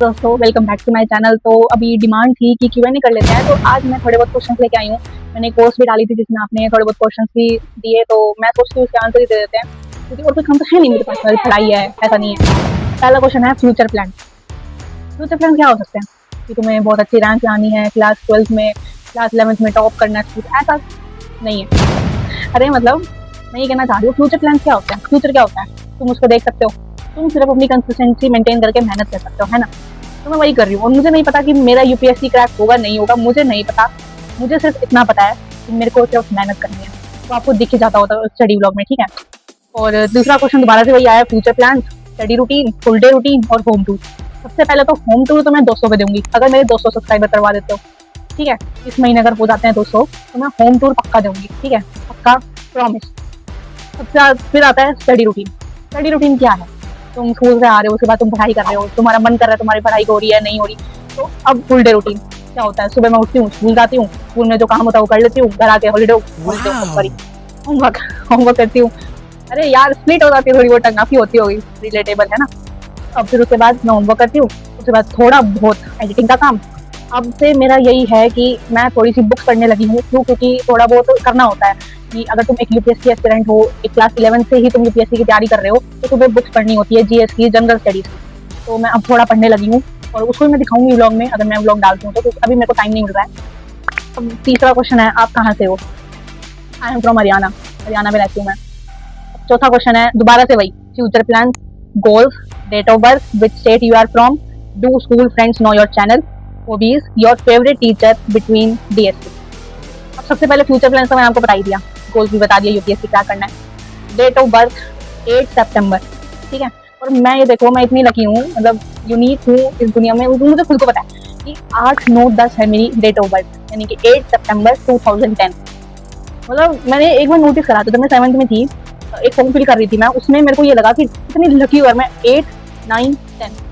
दोस्तों, welcome back to my channel. तो अभी डिमांड थी कि क्यूएनए कर लेते हैं, तो आज मैं थोड़े बहुत क्वेश्चंस लेके आई हूँ। मैंने एक पोस्ट भी डाली थी जिसमें आपने थोड़े बहुत क्वेश्चंस भी दिए, तो मैं सोचती हूँ उसके आंसर ही दे देते हैं, क्योंकि और कुछ काम तो है नहीं मेरे पास। मेरी पढ़ाई है, ऐसा नहीं है। पहला क्वेश्चन है फ्यूचर प्लान। फ्यूचर प्लान क्या हो सकते हैं कि तुम्हें बहुत अच्छी रैंक लानी है, क्लास 12 में, क्लास 11th में टॉप करना है, ऐसा नहीं है। अरे मतलब मैं ये कहना चाह रही हूँ, फ्यूचर प्लान क्या होता है, फ्यूचर क्या होता है, तुम उसको देख सकते हो। तुम सिर्फ अपनी कंसिस्टेंसी मेंटेन करके मेहनत कर सकते हो, है ना। तो मैं वही कर रही हूँ, और मुझे नहीं पता कि मेरा यूपीएससी क्रैक होगा नहीं होगा, मुझे नहीं पता। मुझे सिर्फ इतना पता है कि मेरे को सिर्फ मेहनत करनी है। तो आपको दिख ही जाता होता है स्टडी ब्लॉग में, ठीक है। और दूसरा क्वेश्चन दोबारा से वही आया, future plan, study routine, full day routine और होम टूर। सबसे पहले तो होम टूर तो मैं 200 पे दूंगी, अगर मेरे 200 सब्सक्राइबर करवा देते हो, ठीक है। इस महीने अगर हो जाते हैं 200, तो मैं होम टूर पक्का दूंगी, ठीक है, पक्का, प्रॉमिस। सबसे फिर आता है स्टडी रूटीन। स्टडी रूटीन क्या है, तुम स्कूल से आ रहे हो, उसके बाद तुम पढ़ाई कर रहे हो, तुम्हारा मन कर रहा है, तुम्हारी पढ़ाई हो रही है नहीं हो रही। तो अब फुल डे रूटीन क्या होता है, सुबह मैं उठती हूँ, स्कूल जाती हूँ, स्कूल में जो काम होता है वो कर लेती हूँ, घर आके हॉलीडे सॉरी होमवर्क होमवर्क करती हूँ। अरे यार स्प्लिट हो जाती है थोड़ी बहुत, टंगाफी होती होगी, रिलेटेबल है ना। अब फिर उसके बाद मैं होमवर्क करती हूँ, उसके बाद थोड़ा बहुत एडिटिंग का काम। अब से मेरा यही है कि मैं थोड़ी सी बुक्स पढ़ने लगी हूँ, क्यों, क्योंकि थोड़ा बहुत करना होता है कि अगर तुम एक यूपीएससी एस्पिरेंट हो, एक क्लास 11 से ही तुम यूपीएससी की तैयारी कर रहे हो, तो तुम्हें बुक्स पढ़नी होती है, जीएस की, जनरल स्टडीज की। तो मैं अब थोड़ा पढ़ने लगी हूँ, और उसको मैं दिखाऊंगी व्लॉग में, अगर मैं व्लॉग डालती हूँ तो अभी मेरे को टाइम नहीं मिल रहा है। अब तीसरा क्वेश्चन है, आप कहाँ से हो। I am from Haryana, Haryana में रहती हूँ मैं। चौथा क्वेश्चन है दोबारा से वही, future plan, goals, date of birth, which state you are from, do school friends know your channel, hobbies, your favourite teacher between DSC. अब सबसे पहले फ्यूचर प्लान तो मैंने आपको बता ही दिया, गोल्स भी बता दिया, यूपीएससी क्या करना है। डेट ऑफ बर्थ 8 सितंबर, ठीक है। और मैं ये देखो, मैं इतनी लकी हूँ, मतलब यूनिक हूँ इस दुनिया में, मुझे खुद को पता है कि 8 9 10 है मेरी डेट ऑफ बर्थ, यानी कि 8 सितंबर 2010। मतलब मैंने एक बार नोटिस करा था, जब मैं 7th में थी, एक फॉर्म फिल कर रही थी मैं, उसमें मेरे को ये लगा कि इतनी लकी हुआ मैं, 8 9 10।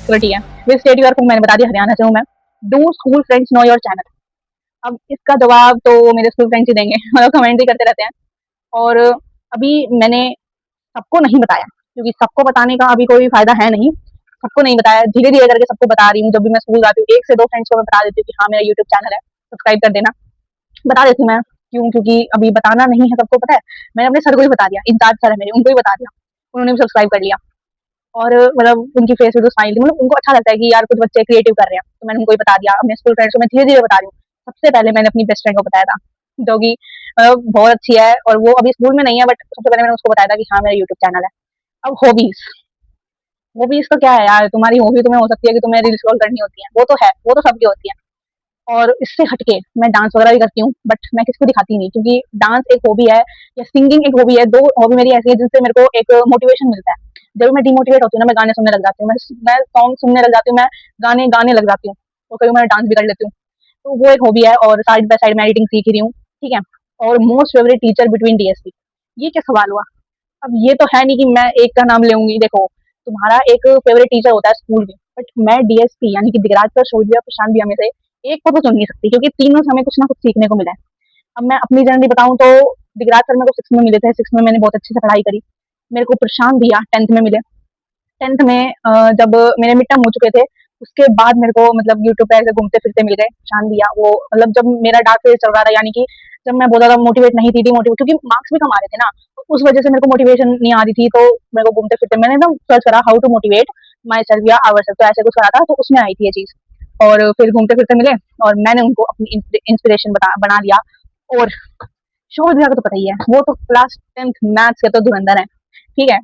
चलो ठीक है, which state you are from, मैंने बता दिया, हरियाणा से हूँ मैं। Do school friends know your channel. अब इसका जवाब तो मेरे स्कूल फ्रेंड्स ही देंगे, मतलब कमेंट ही करते रहते हैं। और अभी मैंने सबको नहीं बताया, क्योंकि सबको बताने का अभी कोई फायदा है नहीं। सबको नहीं बताया, धीरे धीरे करके सबको बता रही हूँ। जब भी मैं स्कूल जाती हूँ, 1 से 2 फ्रेंड्स को मैं बता देती हूँ कि हाँ मेरा यूट्यूब चैनल है, सब्सक्राइब कर देना, बता देती हूँ मैं। क्यों, क्योंकि अभी बताना नहीं है, सबको पता है। मैंने अपने सर को ही बता दिया, इंचार्ज सर है मेरे, उनको ही बता दिया, उन्होंने भी सब्सक्राइब कर लिया। और मतलब उनकी फेस पे तो स्माइल थी, मतलब उनको अच्छा लगता है कि यार कुछ बच्चे क्रिएटिव कर रहे हैं, तो मैंने उनको ही बता दिया। अपने स्कूल फ्रेंड्स को मैं धीरे धीरे बता रही हूँ। सबसे पहले मैंने अपनी बेस्ट फ्रेंड को बताया था, जो कि बहुत अच्छी है, और वो अभी स्कूल में नहीं है, बट सबसे पहले मैंने उसको बताया था कि हाँ मेरा यूट्यूब चैनल है। अब हॉबीज, हॉबीज तो क्या है यार, तुम्हारी हॉबी तुम्हें हो सकती है कि तुम्हें रील स्क्रॉल करनी होती है, वो तो है, वो तो सबकी होती है। और इससे हटके मैं डांस वगैरह भी करती हूँ, बट मैं किसी को दिखाती नहीं, क्योंकि डांस एक हॉबी है, या सिंगिंग एक हॉबी है। दो हॉबी मेरी ऐसी है जिनसे मेरे को एक मोटिवेशन मिलता है। जब मैं डिमोटिवेट होती हूँ ना, मैं गाने सुनने लग जाती हूँ, मैं सॉन्ग सुनने लग जाती हूँ, मैं गाने गाने लग जाती हूँ, तो कभी मैं डांस भी कर लेती हूँ। तो वो एक हॉबी है, और साइड बाय साइड मैं एडिटिंग सीख रही हूँ, ठीक है। और most favourite teacher between DSC, ये क्या सवाल हुआ। अब ये तो है नहीं कि मैं एक का नाम लूंगी। देखो, तुम्हारा एक फेवरेट टीचर होता है स्कूल में, बट मैं डीएसपी यानी कि दिगराज पर शोभिया प्रशांत बिया में से एक को तो चुन नहीं सकती, क्योंकि तीनों से हमें कुछ ना कुछ सीखने को मिला है। अब मैं अपनी जर्नी बताऊं तो, दिगराज सर मेरे को 6th में मिले थे, 6th में मैंने बहुत अच्छे से पढ़ाई करी। मेरे को प्रशांत भैया 10th में मिले। 10th में जब मेरे मिड टर्म हो चुके थे, उसके बाद मेरे को मतलब यूट्यूब पे ऐसे घूमते फिरते मिल गए प्रशांत भैया। वो मतलब जब मेरा डार्क फेज चल रहा था, यानी कि जब मैं बहुत ज्यादा मोटिवेट नहीं थी, डिमोटिवेट, क्योंकि मार्क्स भी कम आ रहे थे ना, तो उस वजह से मेरे को मोटिवेशन नहीं आ रही थी। तो मेरे को घूमते फिरते मैंने एकदम सर्च करा, how to motivate myself या आवर सेल्फ, तो ऐसे कुछ करा था, तो उसमें आई थी ये चीज। और फिर घूमते फिरते मिले, और मैंने उनको अपनी इंस्पिरेशन बना लिया। और शोध भैया को तो पता ही है, वो तो क्लास 10th मैथ्स के तो धुरंधर है, ठीक है।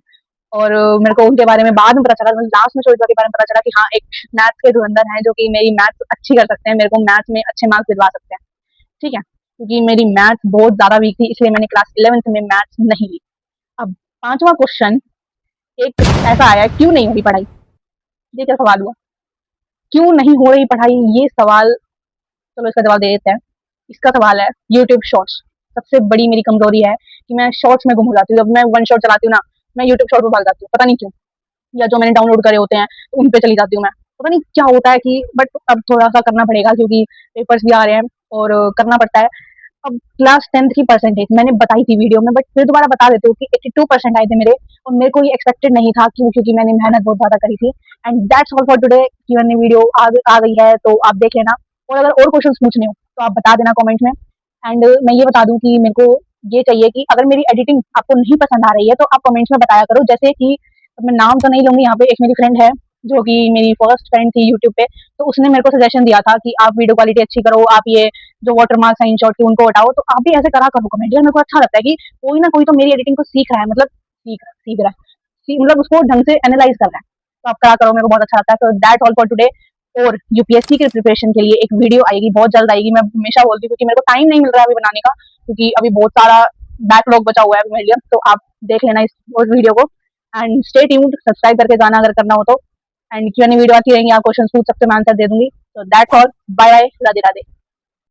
और मेरे को उनके बारे में बाद में पता चला, लास्ट में शोध के बारे में पता चला कि हाँ एक मैथ्स के धुरंधर हैं, जो कि मेरी मैथ्स अच्छी कर सकते हैं, मेरे को मैथ्स में अच्छे मार्क्स दिलवा सकते हैं, ठीक है। क्योंकि मेरी मैथ्स बहुत ज्यादा वीक थी, इसलिए मैंने क्लास 11th में मैथ्स नहीं ली। अब पांचवा क्वेश्चन एक ऐसा आया, क्यों नहीं हुई पढ़ाई। ये क्या सवाल हुआ, क्यों नहीं हो रही पढ़ाई, ये सवाल। चलो इसका जवाब दे देते हैं। इसका सवाल है यूट्यूब शॉर्ट्स। सबसे बड़ी मेरी कमजोरी है कि मैं शॉर्ट्स में गुम हो जाती हूँ। जब मैं वन शॉट चलाती हूँ ना, मैं यूट्यूब शॉर्ट में भाग जाती हूँ, पता नहीं क्यों। या जो मैंने डाउनलोड करे होते हैं, तो उन पे चली जाती हूँ मैं, पता नहीं क्या होता है कि, बट अब थोड़ा सा करना पड़ेगा, क्योंकि पेपर्स भी आ रहे हैं और करना पड़ता है। अब क्लास 10th की परसेंटेज मैंने बताई थी वीडियो में, बट फिर दोबारा बता देती हूँ कि 82% आए थे मेरे, और मेरे को ये एक्सपेक्टेड नहीं था, क्योंकि मैंने मेहनत बहुत ज़्यादा करी थी। And that's all for today. Q&A video आ गई है, तो आप देख लेना, और अगर और क्वेश्चंस पूछने हो तो आप बता देना कमेंट में। एंड मैं ये बता दूँ कि मेरे को ये चाहिए कि अगर मेरी एडिटिंग आपको नहीं पसंद आ रही है, तो आप कमेंट्स में बताया करो। जैसे कि मैं नाम तो नहीं लूँगी यहाँ पे, एक मेरी फ्रेंड है, जो कि मेरी फर्स्ट फ्रेंड थी यूट्यूब पे, तो उसने मेरे को सजेशन दिया था कि आप वीडियो क्वालिटी अच्छी करो, आप ये जो वाटरमार्क है इन शॉर्ट की उनको हटाओ। तो आप भी ऐसे करा करो कमेंट, यार मेरे को अच्छा लगता है कि कोई ना कोई तो मेरी एडिटिंग को सीख रहा है, मतलब सीख रहा है, मतलब उसको ढंग से एनालाइज कर रहा है। तो आप करा करो, मेरे को बहुत अच्छा लगता है। तो दैट्स ऑल फॉर टुडे। और यूपीएससी के प्रिपरेशन के लिए एक वीडियो आएगी, बहुत जल्द आएगी। मैं हमेशा बोलती हूँ, क्योंकि मेरे को टाइम नहीं मिल रहा है अभी बनाने का, क्योंकि अभी बहुत सारा बैकलॉग बचा हुआ है अभी मेरे लिए। तो आप देख लेना इस उस वीडियो को, एंड स्टे ट्यून्ड, सब्सक्राइब करके जाना अगर करना हो तो। एंड Q&A वीडियो आती रहेंगी, आप क्वेश्चन पूछ सकते हो, मैं आंसर दे दूंगी। तो that's all, bye bye, Radhe Radhe.